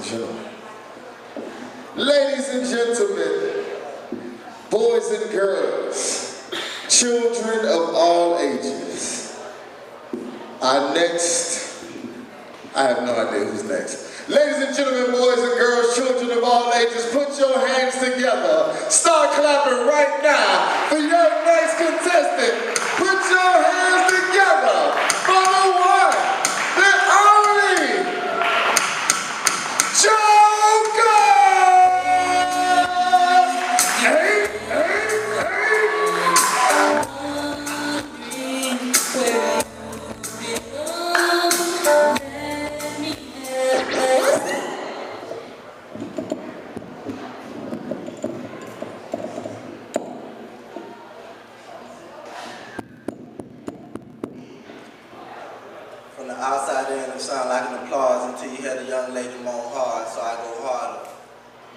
gentlemen. Ladies and gentlemen, boys and girls, children of all ages, our next, I have no idea who's next. Ladies and gentlemen, boys and girls, children of all ages, put your hands together. Start clapping right now for your next contestant. Put your hands together for the one, the only, Joker! Hey, hey, From the outside in, it sounded like an applause until you heard a young lady moan hard, so I go harder.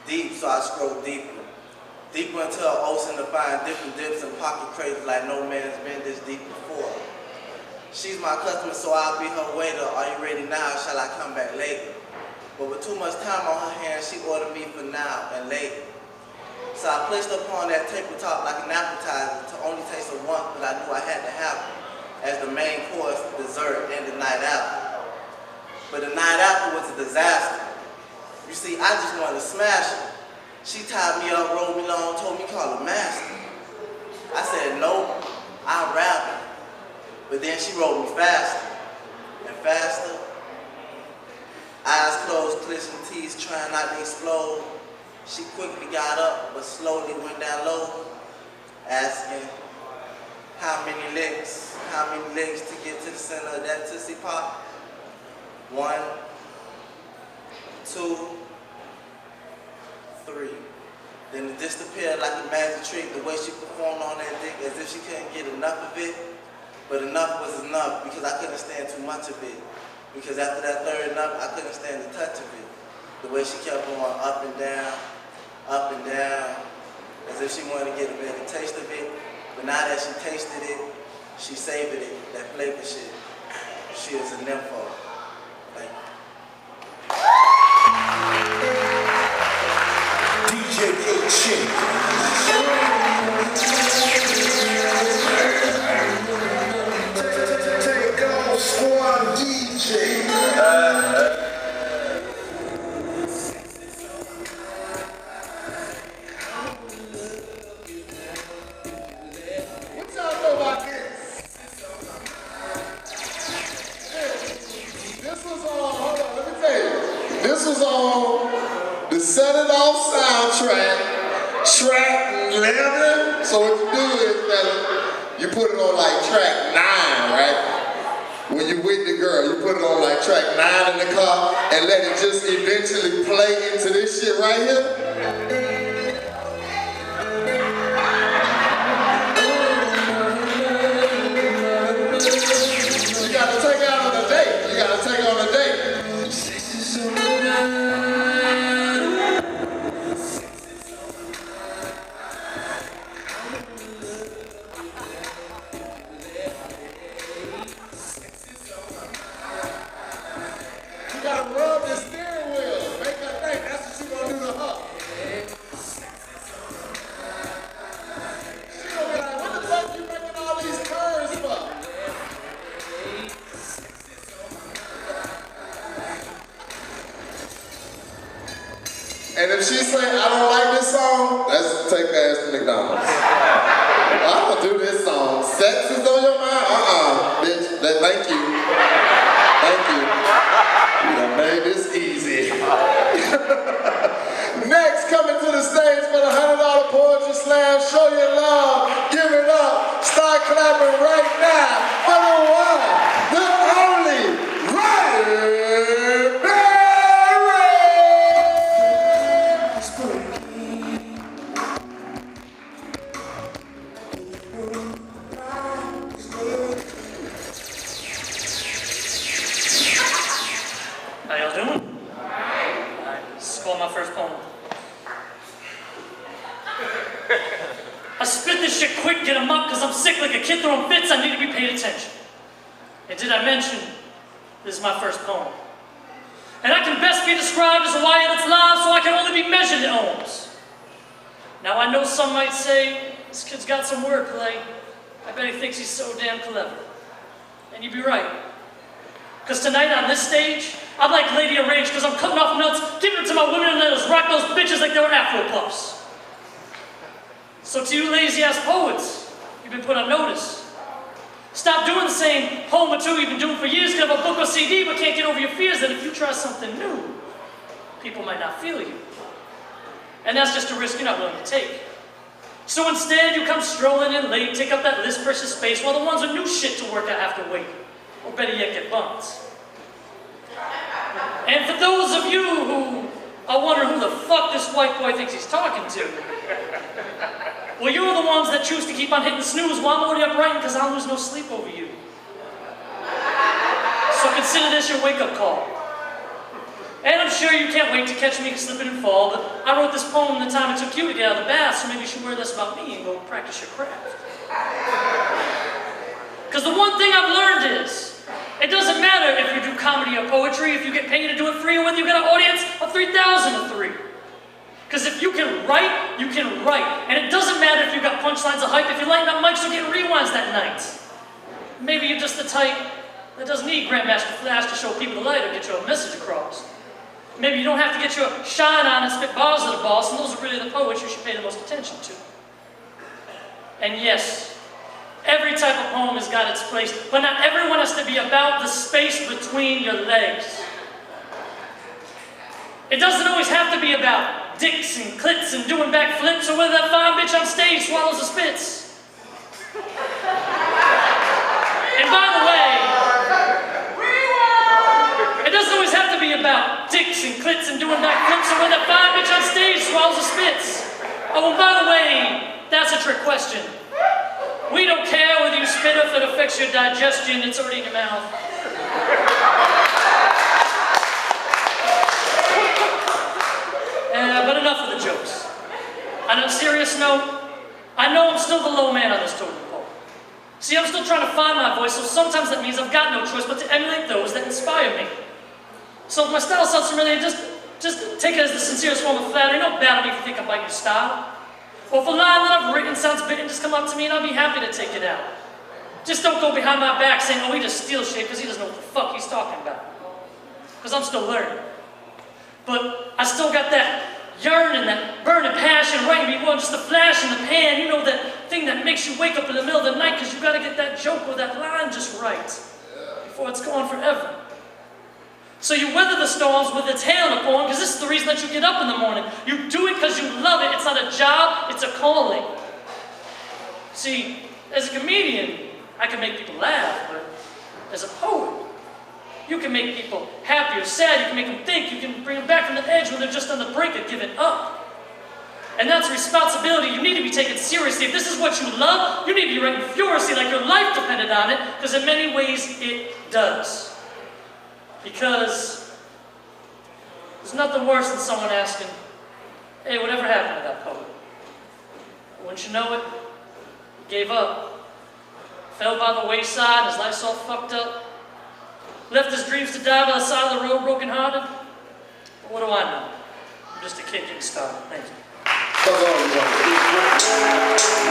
Deep, so I scroll deeper. Deeper into an ocean to find different dips and pocket craters like no man's been this deep before. She's my customer, so I'll be her waiter. Are you ready now? Shall I come back later? But with too much time on her hands, she ordered me for now and later. So I placed upon that tabletop like an appetizer to only taste of once, but I knew I had to have it as the main course, dessert, and the night after. But the night after was a disaster. You see, I just wanted to smash her. She tied me up, rolled me long, told me call her master. I said, no, I'll rap her. But then she rolled me faster and faster. Eyes closed, clenching teeth, trying not to explode. She quickly got up, but slowly went down low, asking, how many legs to get to the center of that Tootsie Pop? 1, 2, 3. Then it disappeared like a magic trick, the way she performed on that dick as if she couldn't get enough of it. But enough was enough because I couldn't stand too much of it. Because after that third enough, I couldn't stand the touch of it. The way she kept going up and down, as if she wanted to get a better taste of it. But now that she tasted it, she savored it, that flavor shit. She is a nympho. Thank you. DJ K. Take on Squad DJ. This was on the Set It Off soundtrack, track 11. So what you do is, fella, you put it on like track 9, right? When you with the girl, you put it on like track 9 in the car and let it just eventually play into this shit right here. You gotta take out on a date. You gotta take on a date. And if she say, I don't like this song, let's take her ass to McDonald's. I don't do this song. Sex is on your mind? Bitch, thank you. Thank you. You done made this easy. Next, coming to the stage for the $100 Poetry Slam, show your love, give it up, start clapping right now for the one, the only, Ryder Berry! How y'all doing? Alright, this is called my first poem. I spit this shit quick, get 'em up, cause I'm sick like a kid throwing fits, I need to be paid attention. And did I mention, this is my first poem. And I can best be described as a wire that's live, so I can only be measured in ohms. Now I know some might say, this kid's got some wordplay. I bet he thinks he's so damn clever. And you'd be right. Because tonight on this stage, I'm like Lady of Rage because I'm cutting off nuts, giving it to my women and letting us rock those bitches like they were Afro puffs. So to you lazy-ass poets, you've been put on notice. Stop doing the same home or two you've been doing for years, could have a book or CD, but can't get over your fears that if you try something new, people might not feel you. And that's just a risk you're not willing to take. So instead, you come strolling in late, take up that list precious space, while the ones with new shit to work out have to wait. Or better yet, get bumped. And for those of you who are wondering who the fuck this white boy thinks he's talking to, well, you're the ones that choose to keep on hitting snooze while I'm already up writing because I'll lose no sleep over you. So consider this your wake-up call. And I'm sure you can't wait to catch me slipping and fall, but I wrote this poem in the time it took you to get out of the bath, so maybe you should wear this about me and go practice your craft. Because the one thing I've learned is, it doesn't matter if you do comedy or poetry, if you get paid to do it free, or whether you get an audience of 3,000 or 3. Because if you can write, you can write. And it doesn't matter if you got punchlines of hype, if you lighten up mics or get rewinds that night. Maybe you're just the type that doesn't need Grandmaster Flash to show people the light or get your message across. Maybe you don't have to get your shine on and spit bars at the boss, and those are really the poets you should pay the most attention to. And yes, every type of poem has got its place, but not everyone has to be about the space between your legs. It doesn't always have to be about dicks and clits and doing backflips, or whether that fine bitch on stage swallows or spits. And by the way, it doesn't always have to be about dicks and clits and doing backflips, or whether that fine bitch on stage swallows or spits. Oh, and by the way, that's a trick question. We don't care whether you spit or if it affects your digestion, it's already in your mouth. But enough of the jokes. On a serious note, I know I'm still the low man on this totem pole. See, I'm still trying to find my voice, so sometimes that means I've got no choice but to emulate those that inspire me. So if my style sounds familiar, just take it as the sincerest form of flattery. Don't bat at me if you think I bite your style. Or if a line that I've written sounds bitten, just come up to me and I'll be happy to take it out. Just don't go behind my back saying, oh, he just steals shit because he doesn't know what the fuck he's talking about. Because I'm still learning. But I still got that yearning, that burning passion right in me, well, just a flash in the pan, you know, that thing that makes you wake up in the middle of the night because you got to get that joke or that line just right before it's gone forever. So you weather the storms with its hail in the poem, because this is the reason that you get up in the morning. You do it because you love it. It's not a job, it's a calling. See, as a comedian, I can make people laugh, but as a poet, you can make people happy or sad, you can make them think, you can bring them back from the edge when they're just on the brink of giving up. And that's a responsibility you need to be taken seriously. If this is what you love, you need to be writing furiously like your life depended on it, because in many ways it does. Because there's nothing worse than someone asking, hey, whatever happened to that poet? Wouldn't you know it? He gave up. Fell by the wayside, his life's all fucked up. Left his dreams to die by the side of the road, broken hearted. But what do I know? I'm just a kid getting started. Thank you.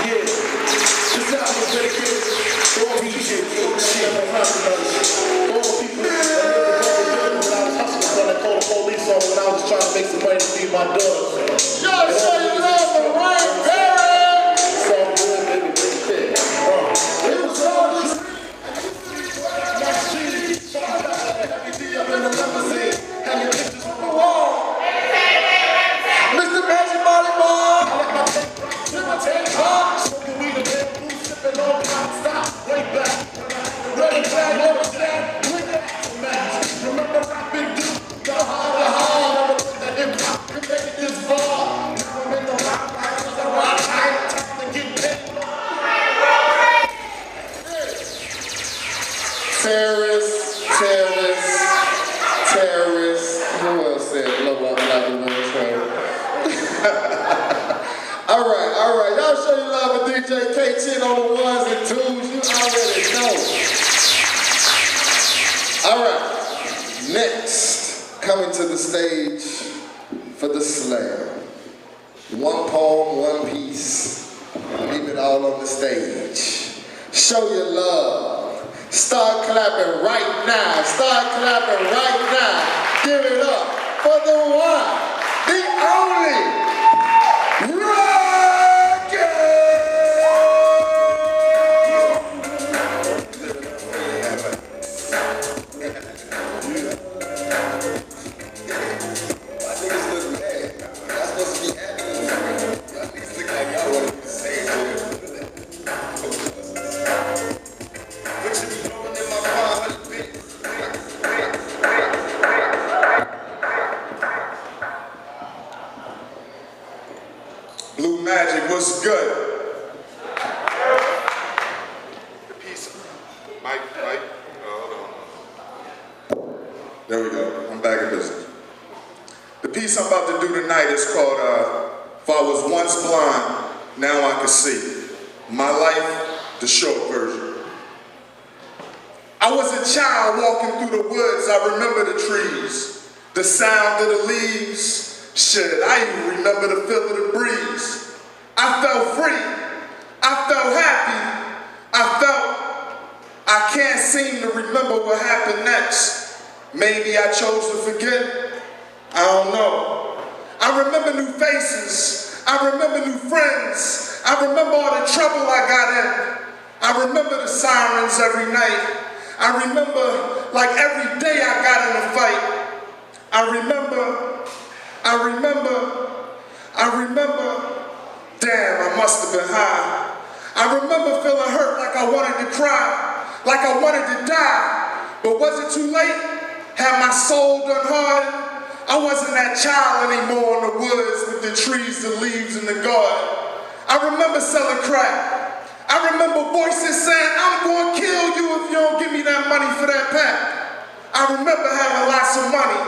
Yeah, this album is dedicated to all DJ, all the people when I was hustling, when I called the police on when I was trying to make some money to feed my daughter. Yo, show you love the right parent. It's all good, baby, big shit. It was all just everything up in the limousine, hanging pictures on the wall. Mr. Magic Molly Ball. Take hard, smoking weed and bamboo, sipping on pop, stop, way back. Ready, flag, over stand, with the match. Remember that big dude, go hard, that hip hop, can make it this far. Now I'm in the rock, the rock, time to get paid. Terrorists. Who else said blow up like a little train? All right. Y'all show you love with DJ K-Chin on the ones and twos. You already know. All right. Next, coming Coming to the stage for the slam. One poem, one piece. Leave it all on the stage. Show your love. Start clapping right now. Start clapping right now. Give it up for the one, the only, Rocky! Blue Magic, what's good? The piece, Mike, hold on. There we go, I'm back in business. The piece I'm about to do tonight is called, If I Was Once Blind, Now I Can See. My life, the short version. I was a child walking through the woods, I remember the trees, the sound of the leaves. Shit, I even remember the feel of the breeze. I felt free. I felt happy. I can't seem to remember what happened next. Maybe I chose to forget. I don't know. I remember new faces. I remember new friends. I remember all the trouble I got in. I remember the sirens every night. I remember like every day I got in a fight. I remember, damn, I must have been high. I remember feeling hurt like I wanted to cry, like I wanted to die. But was it too late? Had my soul done hardened? I wasn't that child anymore in the woods with the trees, the leaves, and the garden. I remember selling crack. I remember voices saying, I'm going to kill you if you don't give me that money for that pack. I remember having lots of money.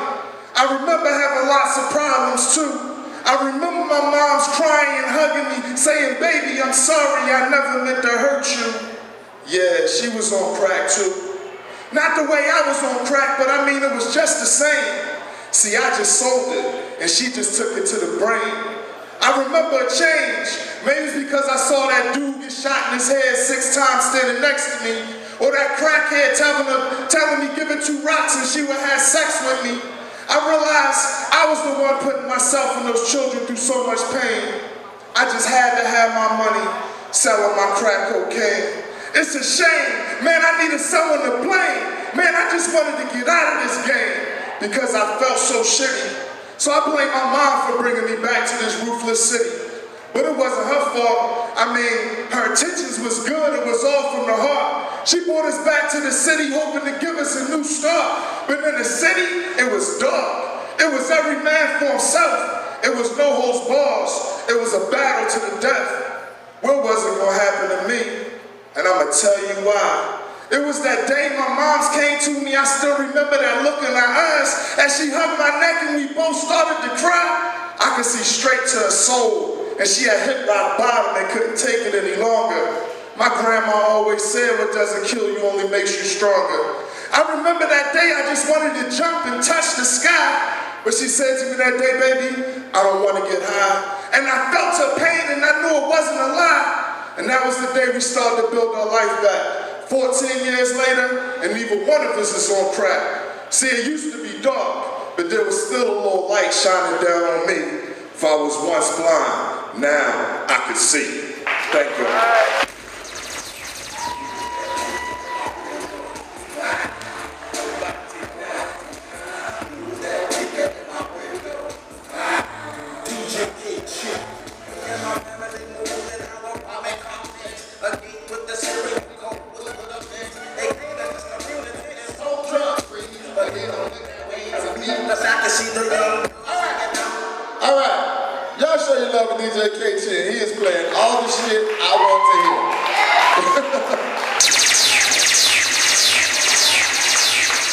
I remember having lots of problems too. I remember my mom's crying and hugging me, saying, baby, I'm sorry, I never meant to hurt you. Yeah, she was on crack too. Not the way I was on crack, but I mean, it was just the same. See, I just sold it, and she just took it to the brain. I remember a change. Maybe it's because I saw that dude get shot in his head 6 times standing next to me, or that crackhead telling me give her 2 rocks and she would have sex with me. I realized I was the one putting myself and those children through so much pain. I just had to have my money selling my crack cocaine. It's a shame, man, I needed someone to blame. Man, I just wanted to get out of this game because I felt so shitty. So I blame my mom for bringing me back to this ruthless city. But it wasn't her fault. I mean, her intentions was good, it was all from the heart. She brought us back to the city hoping to give us a new start. But in the city, it was dark. It was every man for himself. It was no holds bars. It was a battle to the death. What was it gonna happen to me? And I'ma tell you why. It was that day my moms came to me, I still remember that look in her eyes as she hugged my neck and we both started to cry. I could see straight to her soul, and she had hit rock bottom and couldn't take it any longer. My grandma always said what doesn't kill you only makes you stronger. I remember that day I just wanted to jump and touch the sky, but she said to me that day, baby, I don't want to get high. And I felt her pain and I knew it wasn't a lie. And that was the day we started to build our life back. 14 years later, and neither one of us is on crack. See, it used to be dark, but there was still a little light shining down on me. If I was once blind, now I could see. Thank you. All right, y'all show your love with DJ K-Chin. He is playing all the shit I want to hear.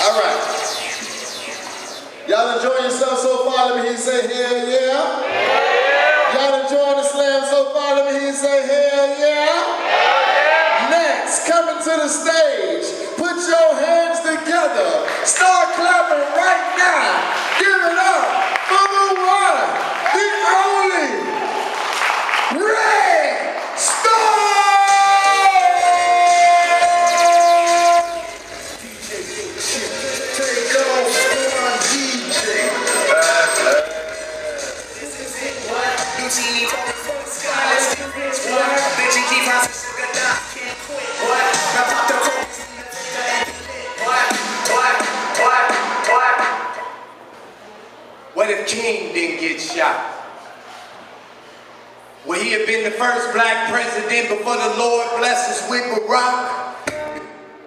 All right. Y'all enjoying yourself so far? Let me hear you say hell yeah. Y'all enjoying the slam so far? Let me hear you say hell yeah. Next, coming to the stage, put your hands together. Start clapping right now. Give Take off on DJ. This is it, what? Lucini talking from the sky, let's do this, what? Bitch, keep my sugar down, can't quit, what? Now pop the corks in the teacher and be lit, what? What if King didn't get shot? Would he have been the first black president before the Lord blessed us with Barack?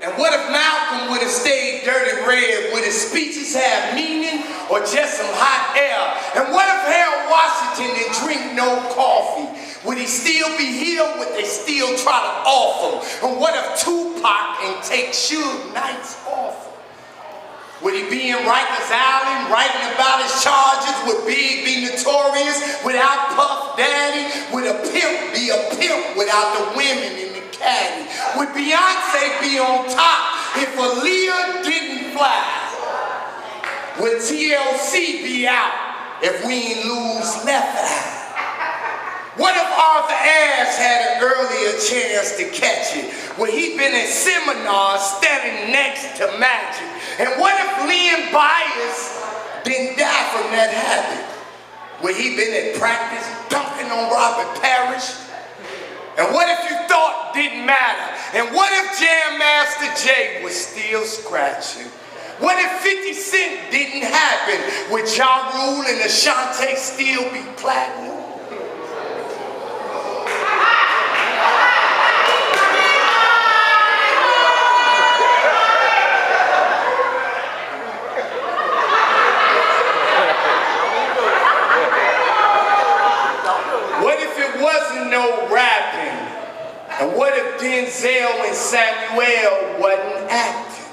And what if Malcolm would have stayed dirty red? Would his speeches have meaning or just some hot air? And what if Harold Washington didn't drink no coffee? Would he still be here? Would they still try to off him? And what if Tupac ain't take Suge Knight's offer? Would he be in Rikers Island writing about his charges? Would Big be notorious without Puff Daddy? Would a pimp be a pimp without the women in the caddy? Would Beyonce be on top if Aaliyah didn't fly? Would TLC be out if we ain't lose left eye? What if Arthur Ashe had an earlier chance to catch it? Would he been in seminars standing next to Magic? And what if Len Bias didn't die from that habit? Would he been at practice dunking on Robert Parrish? And what if you thought didn't matter? And what if Jam Master Jay was still scratching? What if 50 Cent didn't happen? Would Ja Rule and Ashanti still be platinum? No rapping. And what if Denzel and Samuel wasn't acting?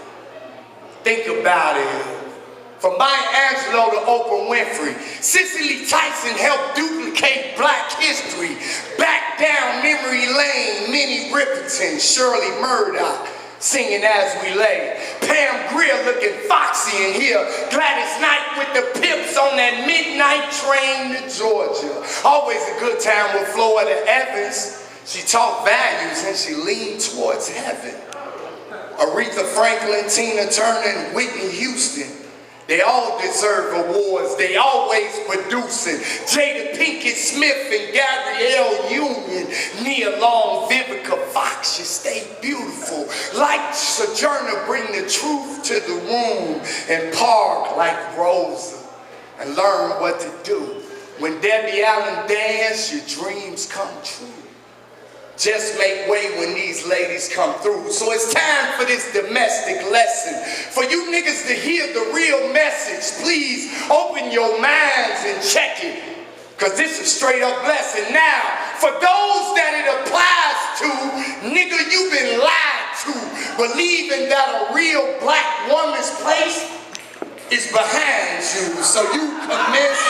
Think about it. From Maya Angelou to Oprah Winfrey, Cicely Tyson helped duplicate black history. Back down memory lane, Minnie Riperton, Shirley Murdoch, singing As We Lay. Pam Grier looking foxy in here. Gladys Knight with the Pips on that midnight train to Georgia. Always a good time with Florida Evans. She taught values and she leaned towards heaven. Aretha Franklin, Tina Turner, and Whitney Houston. They all deserve awards. They always producing. Jada Pinkett Smith and Gabrielle Union. Nia Long, Vivica Fox, you stay beautiful. Like Sojourner, bring the truth to the room. And park like Rosa and learn what to do. When Debbie Allen dance, your dreams come true. Just make way when these ladies come through. So it's time for this domestic lesson. For you niggas to hear the real message, please open your minds and check it. Cause this is straight up blessing. Now, for those that it applies to, nigga, you've been lied to. Believing that a real black woman's place is behind you. So you commence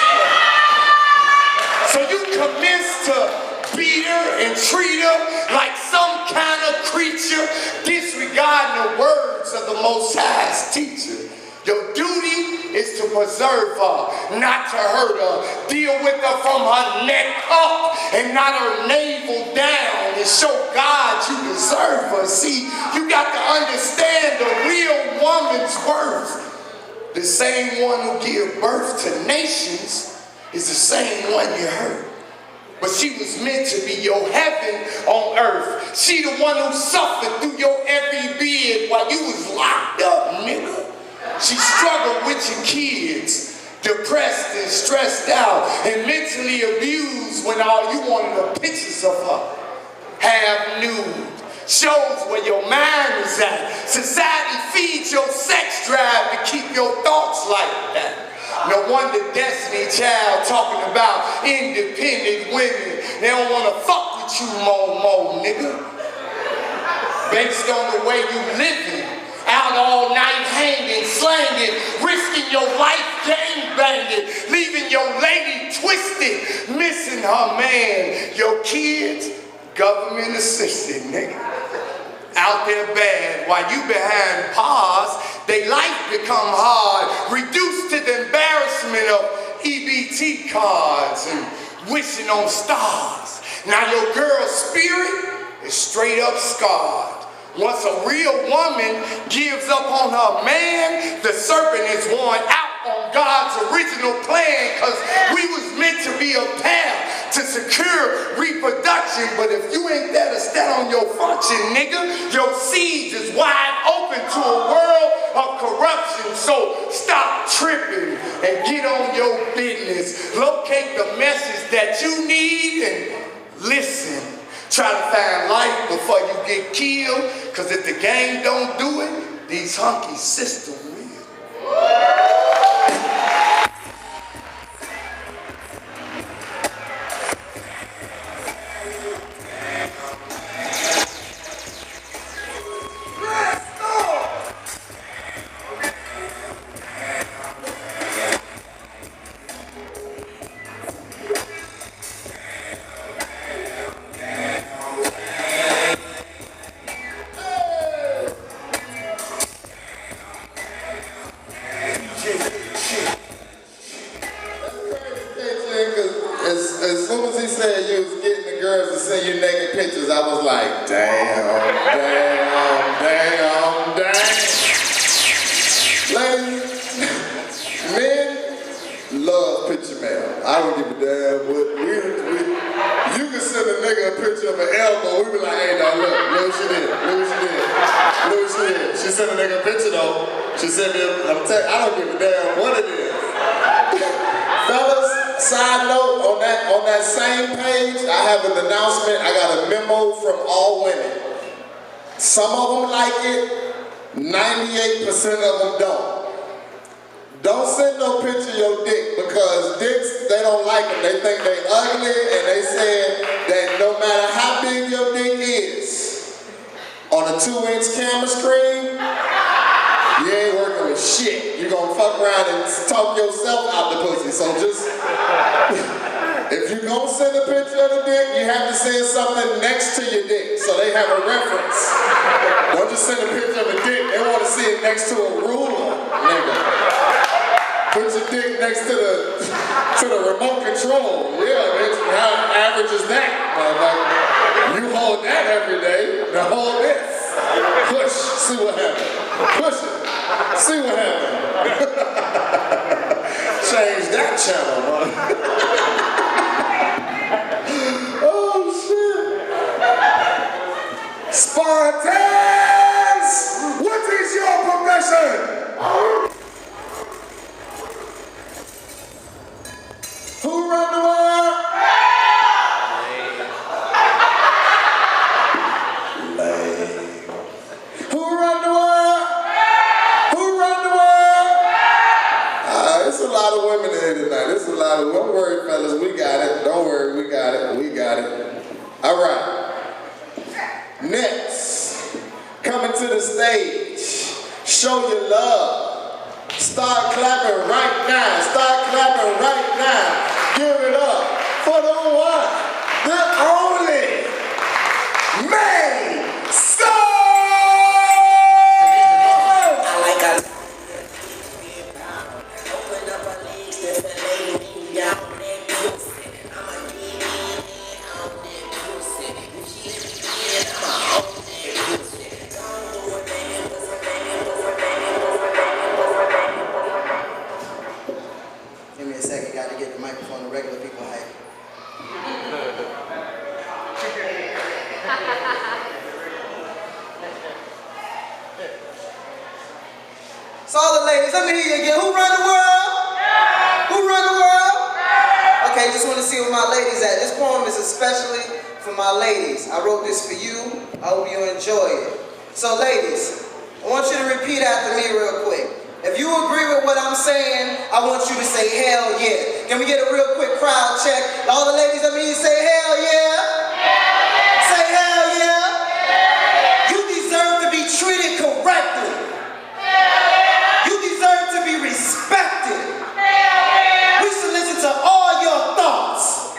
to beat her and treat her like some kind of creature, disregarding the words of the Most High's teacher. Your duty is to preserve her, not to hurt her. Deal with her from her neck up and not her navel down, and show God you deserve her. See, you got to understand the real woman's worth. The same one who gives birth to nations is the same one you hurt. But she was meant to be your heaven on earth. She the one who suffered through your every bid while you was locked up, nigga. She struggled with your kids, depressed and stressed out, and mentally abused when all you wanted were pictures of her. Half nude. Shows where your mind is at. Society feeds your sex drive to keep your thoughts like that. No wonder Destiny Child talking about independent women. They don't want to fuck with you more, nigga. Based on the way you living. Out all night hanging, slanging, risking your life gang banging, leaving your lady twisted, missing her man. Your kids, government assisted, nigga. Out there bad, while you behind bars, they life become hard, reduced to the embarrassment of EBT cards and wishing on stars. Now your girl's spirit is straight up scarred. Once a real woman gives up on her man, the serpent is worn out on God's original plan, because we was meant to be a pair to secure reproduction. But if you ain't there to stand on your function, nigga, your seeds is wide open to a world of corruption. So stop tripping and get on your business. Locate the message that you need and listen. Try to find life before you get killed, because if the game don't do it, these hunky systems will. As soon as he said you was getting the girls to send you naked pictures, I was like, damn. Ladies, men love picture mail. I don't give a damn what you can send a nigga a picture of an elbow, we be like, hey dog, look what she did. She sent a nigga a picture though. She sent me I don't give a damn what it is. Fellas, side note, on that same page, I have an announcement. I got a memo from all women. Some of them like it, 98% of them don't. Don't send no picture of your dick, because dicks, they don't like them. They think they ugly, and they said that no matter how big your dick is, on a 2-inch camera screen, you ain't working with shit. You gonna fuck around and talk yourself out the pussy. So just, if you gonna send a picture of the dick, you have to send something next to your dick so they have a reference. Don't just send a picture of a dick, they wanna see it next to a ruler, nigga. Put your dick next to the remote control. Yeah, bitch, how average is that? Like, you hold that every day, now hold this. Push, see what happens. Push it, see what happens. Change that channel, man. Oh, shit. Spartans, what is your profession? Who run the world? Who run the world? Who run the world? It's a lot of women in here tonight. It's a lot of, don't worry, fellas, we got it. Don't worry, we got it. All right. Next, coming to the stage, show your love. Start clapping right now. Give it up for the one, the only, May Give me a second, got to get the microphone to regular people height. So all the ladies, let me hear you again. Who run the world? Who run the world? Okay, just want to see where my ladies at. This poem is especially for my ladies. I wrote this for you. I hope you enjoy it. So ladies, I want you to repeat after me real quick. If you agree with what I'm saying, I want you to say hell yeah. Can we get a real quick crowd check? All the ladies, let me say hell yeah. Say hell yeah. You deserve to be treated correctly. You deserve to be respected. We should listen to all your thoughts.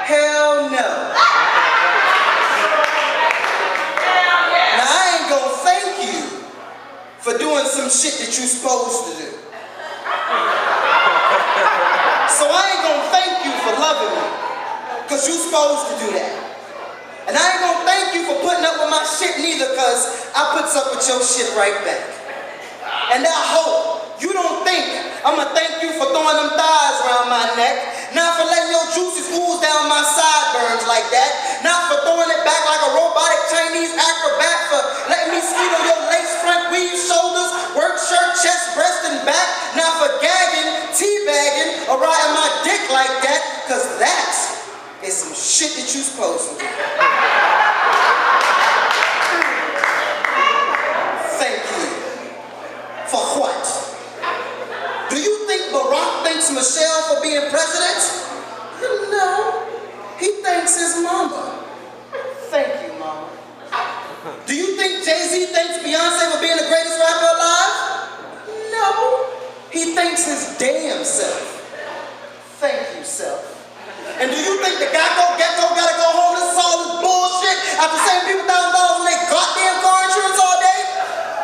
Hell no. Now I ain't gonna thank you for doing some shit that you supposed to do. So I ain't gonna thank you for loving me, because you supposed to do that. And I ain't gonna thank you for putting up with my shit neither, cause I puts up with your shit right back. And I hope you don't think I'ma thank you for throwing them thighs around my neck, not for letting your juices ooze down my sideburns like that, not for throwing it back like a robotic Chinese acrobat, for letting me skeet on your lace front weave shoulders, work shirt, chest, breast, and back, not for gagging, teabagging, or riding my dick like that, cause that is some shit that you supposed to do. Thank you. For what? Do you think Barack thanks Michelle for being president? No. He thanks his mama. Thank you, mama. Do you think Jay-Z thanks Beyonce for being the greatest rapper alive? No. He thanks his damn self. Thank you, self. And do you think the gecko gotta go home to all this bullshit after saving people $1,000 on their goddamn car insurance all day?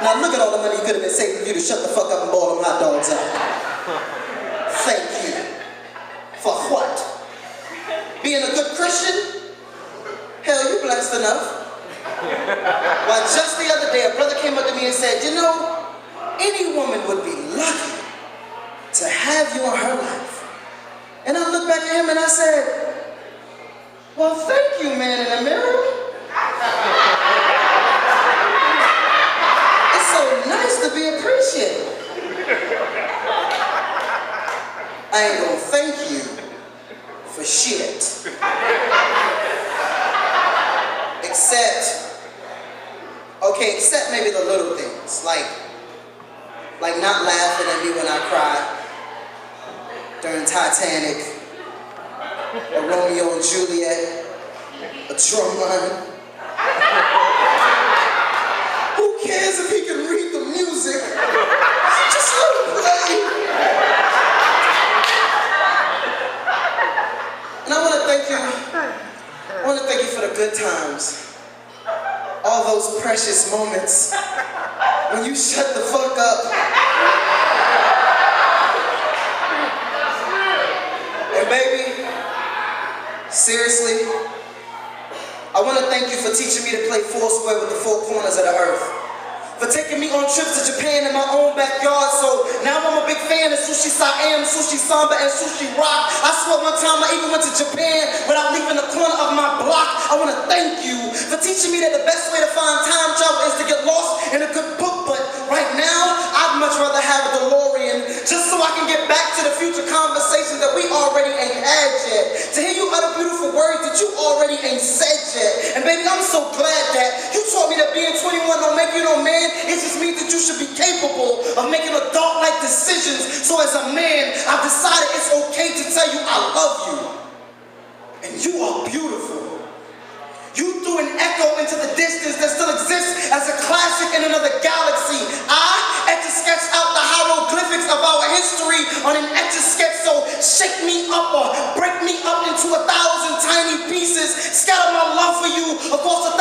Now look at all the money you could have been saving for you to shut the fuck up and boil them hot dogs out. Thank you. For what? Being a good Christian? Hell, you blessed enough. Why, just the other day, a brother came up to me and said, you know, any woman would be lucky to have you in her life. And I looked back at him and I said, well, thank you, man in the mirror. It's so nice to be appreciated. I ain't gonna thank you for shit. Except maybe the little things, like not laughing at me when I cry during Titanic, or Romeo and Juliet, a drum line. Who cares if he can read the music? Just let him play. And I want to thank you for the good times. All those precious moments when you shut the fuck up. And baby, seriously, I want to thank you for teaching me to play foursquare with the four corners of the earth. For taking me on trips to Japan in my own backyard, so now I'm a big fan of Sushi Siam, Sushi Samba, and Sushi Rock. I swear one time I even went to Japan without leaving the corner of my block. I want to thank you for teaching me that the best way to find time travel is to get lost in a good book, but right now, I'd much rather have a DeLorean just so I can get back to the future conversations that we already ain't had yet. To hear you utter beautiful words that you already ain't said yet. And baby, I'm so glad that you taught me that being 21 don't make you no man. It just means that you should be capable of making adult-like decisions. So as a man, I've decided it's okay to tell you I love you. And you are beautiful. You threw an echo into the distance that still exists as a classic in another galaxy. I etch-a-sketched out the hieroglyphics of our history on an etch-a-sketch, so shake me up or break me up into 1,000 tiny pieces. Scatter my love for you across 1,000